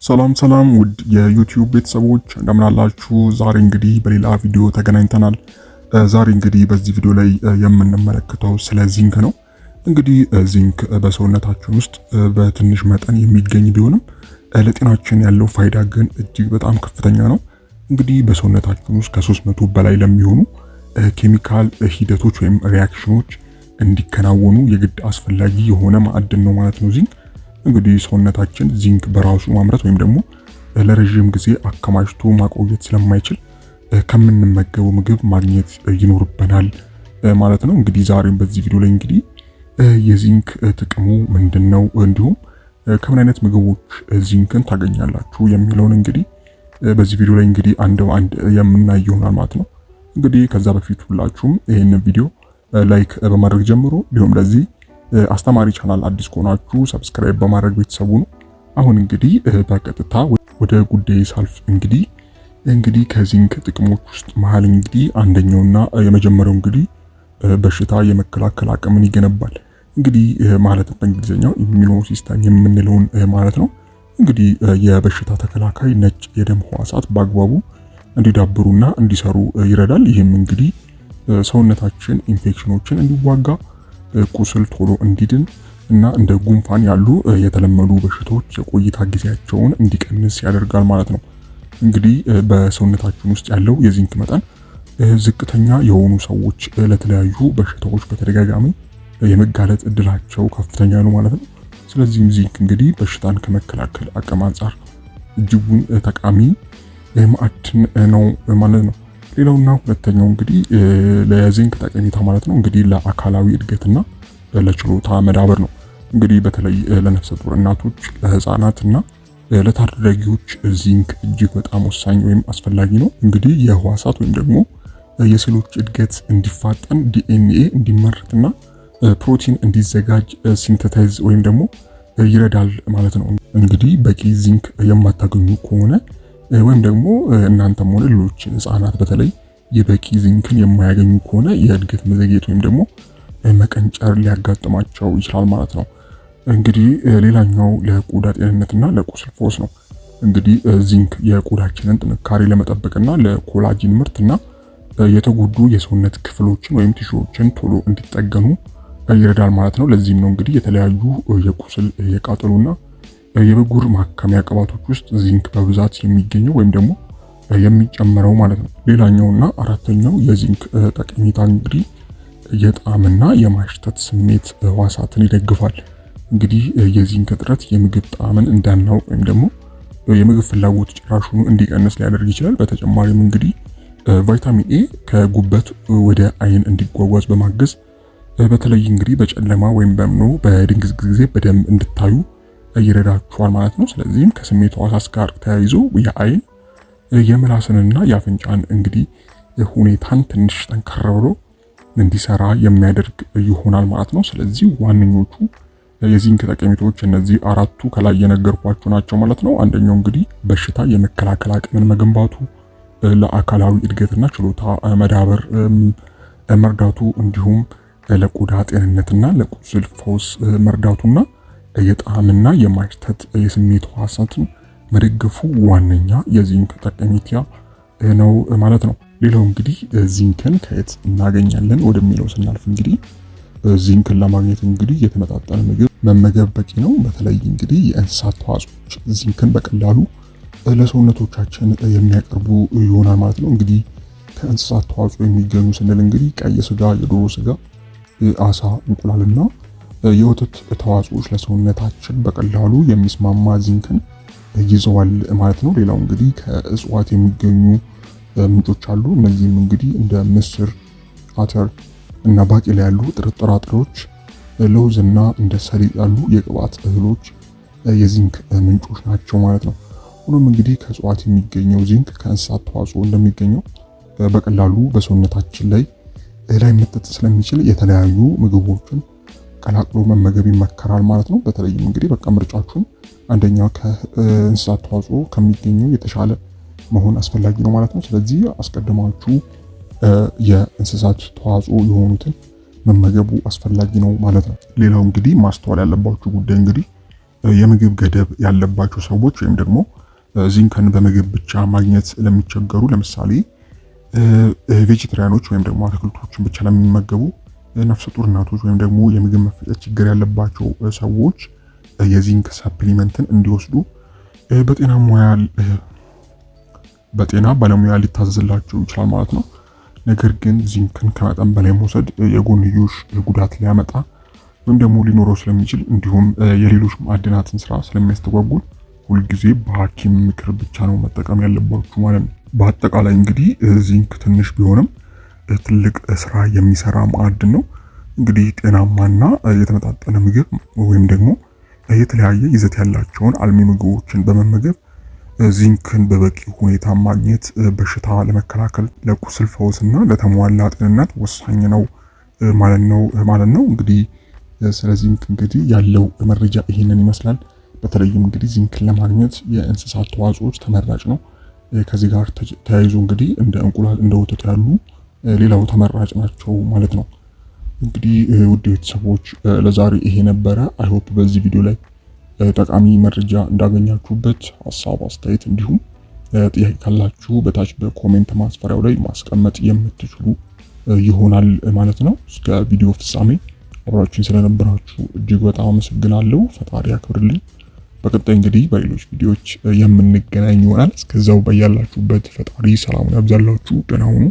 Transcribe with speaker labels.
Speaker 1: ሰላም ውድ የዩቲዩብ ቤተሰቦች እንደምን አላችሁ? ዛሬ እንግዲህ በሌላ ቪዲዮ ተገናኝተናል። ዛሬ እንግዲህ በዚህ ቪዲዮ ላይ የምንመለከተው ስለ ዚንክ ነው። እንግዲህ ዚንክ በሰውነታችን ውስጥ በትንሽ መጠን የሚገኝ ቢሆንም ለጤናችን ያለው ፋይዳ ግን እጅግ በጣም ከፍተኛ ነው። እንግዲህ በሰውነታችን ውስጥ ከ300 በላይ ለሚሆኑ ኬሚካል ሂደቶች ወይም ሪያክሽኖች እንዲከናወኑ የግድ አስፈላጊ የሆነ ማዕድን ነው ማለት ነው ዚንክ። እንግዲህ ሰውነታችን ዚንክ በራሱ ማምረት ወይም ደግሞ ለረጅም ጊዜ አከማችቶ ማቆየት ስለማይችል ከምንመገበው ምግብ ማግኘት ይኖርብናል ማለት ነው። እንግዲህ ዛሬም በዚህ ቪዲዮ ላይ እንግዲህ የዚንክ ጥቅሙ ምንድነው፣ እንዲሁም ከምን አይነት ምግቦች ዚንክን ታገኛላችሁ የሚለውን እንግዲህ በዚህ ቪዲዮ ላይ እንግዲህ አንድ የምናይ ይሆናል ማለት ነው። እንግዲህ ከዛ በፊት ሁላችሁም ይሄንን ቪዲዮ ላይክ በማድረግ ጀምሮ እንዲሁም ለዚህ አስተማሪ ቻናል አዲስ ከሆናችሁ ሰብስክራይብ በማድረግ ቤተሰቡ ነው። አሁን እንግዲህ በቀጥታ ወደ ጉዳይ ሳልፍ እንግዲህ ከዚንክ ጥቅሞች ውስጥ መሃል እንግዲህ አንደኛውና የመጀመሪያው እንግዲህ በሽታ የመከላከል አቅምን ይገነባል። እንግዲህ ማለት በእንግሊዝኛው ኢሚዩኖ ሲስተም የምንለውን ማለት ነው። እንግዲህ የበሽታ ተከላካይ ነጭ የደም ሕዋሳት በአግባቡ እንዲዳብሩና እንዲሰሩ ይረዳል። ይህም እንግዲህ ሰውነታችን ኢንፌክሽኖችን እንዲዋጋ፣ ቁስል ቶሎ እንዲድን እና እንደ ጉንፋን ያሉ የተለመዱ በሽታዎች የቆይታ ጊዜያቸውን እንዲቀንስ ያደርጋል ማለት ነው። እንግዲህ በሰውነታችን ውስጥ ያለው የዚንክ መጠን ዝቅተኛ የሆኑ ሰዎች ለተለያዩ በሽታዎች በተደጋጋሚ የመጋለጥ እድላቸው ከፍተኛ ነው ማለት ነው። ስለዚህም ዚንክ እንግዲህ በሽታን ከመከላከል አቅም አንጻር እጅጉን ጠቃሚ ማዕድን ነው ማለት ነው። ሌላውና ሁለተኛው እንግዲህ ለዚንክ ጠቀሜታ ማለት ነው እንግዲህ ለአካላዊ እድገትና ለችሎታ መዳበር ነው። እንግዲህ በተለይ ለነፍሰ ጡር እናቶች፣ ለህፃናትና ለታዳጊዎች ዚንክ እጅግ በጣም ወሳኝ ወይም አስፈላጊ ነው። እንግዲህ የህዋሳት ወይም ደግሞ የሴሎች እድገት እንዲፋጠን፣ ዲኤንኤ እንዲመረትና ፕሮቲን እንዲዘጋጅ ሲንተታይዝ ወይም ደግሞ ይረዳል ማለት ነው። እንግዲህ በቂ ዚንክ የማታገኙ ከሆነ ወይም ደግሞ እናንተም ሆነ ሌሎች ህፃናት በተለይ የበቂ ዚንክን የማያገኙ ከሆነ የእድገት መዘግየት ወይም ደግሞ መቀንጨር ሊያጋጥማቸው ይችላል ማለት ነው። እንግዲህ ሌላኛው ለቆዳ ጤንነትና ለቁስል ፈውስ ነው። እንግዲህ ዚንክ የቆዳችንን ጥንካሬ ለመጠበቅና ለኮላጂን ምርትና የተጎዱ የሰውነት ክፍሎችን ወይም ቲሹዎችን ቶሎ እንዲጠገኑ ይረዳል ማለት ነው። ለዚህም ነው እንግዲህ የተለያዩ የቁስል የቃጠሎና የብጉር ማከሚያ ቅባቶች ውስጥ ዚንክ በብዛት የሚገኘው ወይም ደግሞ የሚጨመረው ማለት ነው። ሌላኛውና አራተኛው የዚንክ ጠቀሜታ እንግዲህ የጣዕምና የማሽተት ስሜት ህዋሳትን ይደግፋል። እንግዲህ የዚንክ እጥረት የምግብ ጣዕምን እንዳናውቅ ወይም ደግሞ የምግብ ፍላጎት ጭራሹኑ እንዲቀንስ ሊያደርግ ይችላል። በተጨማሪም እንግዲህ ቫይታሚን ኤ ከጉበት ወደ አይን እንዲጓጓዝ በማገዝ በተለይ እንግዲህ በጨለማ ወይም በድንግዝግዝ ጊዜ በደንብ እንድታዩ ይረዳችኋል ማለት ነው። ስለዚህም ከስሜት ህዋሳት ጋር ተያይዞ የአይን የምላስንና የአፍንጫን እንግዲህ ሁኔታን ትንሽ ጠንከር ብሎ እንዲሰራ የሚያደርግ ይሆናል ማለት ነው። ስለዚህ ዋነኞቹ የዚንክ ጠቀሜታዎች እነዚህ አራቱ ከላይ የነገርኳችሁ ናቸው ማለት ነው። አንደኛው እንግዲህ በሽታ የመከላከል አቅምን መገንባቱ፣ ለአካላዊ እድገትና ችሎታ መዳበር መርዳቱ፣ እንዲሁም ለቆዳ ጤንነትና ለቁስል ፈውስ መርዳቱና የጣዕምና የማሽተት የስሜት ህዋሳትን መደገፉ ዋነኛ የዚንክ ጠቀሜታ ነው ማለት ነው። ሌላው እንግዲህ ዚንክን ከየት እናገኛለን ወደሚለው ስናልፍ እንግዲህ ዚንክን ለማግኘት እንግዲህ የተመጣጠነ ምግብ መመገብ በቂ ነው። በተለይ እንግዲህ የእንስሳት ተዋጽኦች ዚንክን በቀላሉ ለሰውነቶቻችን የሚያቀርቡ ይሆናል ማለት ነው። እንግዲህ ከእንስሳት ተዋጽኦ የሚገኙ ስንል እንግዲህ ቀይ ስጋ፣ የዶሮ ስጋ፣ አሳ፣ እንቁላልና የወተት ተዋጽኦች ለሰውነታችን በቀላሉ የሚስማማ ዚንክን ይዘዋል ማለት ነው። ሌላው እንግዲህ ከእጽዋት የሚገኙ ምንጮች አሉ። እነዚህም እንግዲህ እንደ ምስር፣ አተር እና ባቄላ ያሉ ጥራጥሬዎች፣ ለውዝና እንደ ሰሊጥ ያሉ የቅባት እህሎች የዚንክ ምንጮች ናቸው ማለት ነው። ሆኖም እንግዲህ ከእጽዋት የሚገኘው ዚንክ ከእንስሳት ተዋጽኦ እንደሚገኘው በቀላሉ በሰውነታችን ላይ ላይመጠጥ ስለሚችል የተለያዩ ምግቦችን ቀላቅሎ መመገብ ይመከራል ማለት ነው። በተለይም እንግዲህ በቃ ምርጫችሁን አንደኛው ከእንስሳት ተዋጽኦ ከሚገኘው የተሻለ መሆን አስፈላጊ ነው ማለት ነው። ስለዚህ አስቀድማችሁ የእንስሳት ተዋጽኦ የሆኑትን መመገቡ አስፈላጊ ነው ማለት ነው። ሌላው እንግዲህ ማስተዋል ያለባችሁ ጉዳይ እንግዲህ የምግብ ገደብ ያለባቸው ሰዎች ወይም ደግሞ ዚንክን በምግብ ብቻ ማግኘት ለሚቸገሩ ለምሳሌ ቬጂቴሪያኖች ወይም ደግሞ አትክልቶችን ብቻ ለሚመገቡ ነፍሰ ጡር እናቶች ወይም ደግሞ የምግብ መፈጨት ችግር ያለባቸው ሰዎች የዚንክ ሰፕሊመንትን እንዲወስዱ በጤና ባለሙያ ሊታዘዝላቸው ይችላል ማለት ነው። ነገር ግን ዚንክን ከመጠን በላይ መውሰድ የጎንዮሽ ጉዳት ሊያመጣ ወይም ደግሞ ሊኖረው ስለሚችል እንዲሁም የሌሎች ማዕድናትን ስራ ስለሚያስተጓጉል ሁልጊዜ በሐኪም ምክር ብቻ ነው መጠቀም ያለባችሁ ማለት ነው። በአጠቃላይ እንግዲህ ዚንክ ትንሽ ቢሆንም ትልቅ ስራ የሚሰራ ማዕድን ነው። እንግዲህ ጤናማና የተመጣጠነ ምግብ ወይም ደግሞ የተለያየ ይዘት ያላቸውን አልሚ ምግቦችን በመመገብ ዚንክን በበቂ ሁኔታ ማግኘት በሽታ ለመከላከል፣ ለቁስል ፈውስና ለተሟላ ጤንነት ወሳኝ ነው ማለት ነው። እንግዲህ ስለ ዚንክ እንግዲህ ያለው መረጃ ይሄንን ይመስላል። በተለይም እንግዲህ ዚንክን ለማግኘት የእንስሳት ተዋጽኦች ተመራጭ ነው። ከዚህ ጋር ተያይዞ እንግዲህ እንደ እንቁላል፣ እንደ ወተት ያሉ ሌላው ተመራጭ ናቸው ማለት ነው። እንግዲህ ውድ ቤተሰቦች ለዛሬ ይሄ ነበረ። አይሆፕ በዚህ ቪዲዮ ላይ ጠቃሚ መረጃ እንዳገኛችሁበት፣ ሀሳብ አስተያየት፣ እንዲሁም ጥያቄ ካላችሁ በታች በኮሜንት ማስፈሪያው ላይ ማስቀመጥ የምትችሉ ይሆናል ማለት ነው። እስከ ቪዲዮ ፍጻሜ አብራችሁን ስለነበራችሁ እጅግ በጣም አመሰግናለሁ። ፈጣሪ ያክብርልኝ። በቀጣይ እንግዲህ በሌሎች ቪዲዮዎች የምንገናኝ ይሆናል። እስከዛው በያላችሁበት ፈጣሪ ሰላሙን ያብዛላችሁ። ደህና ሁኑ።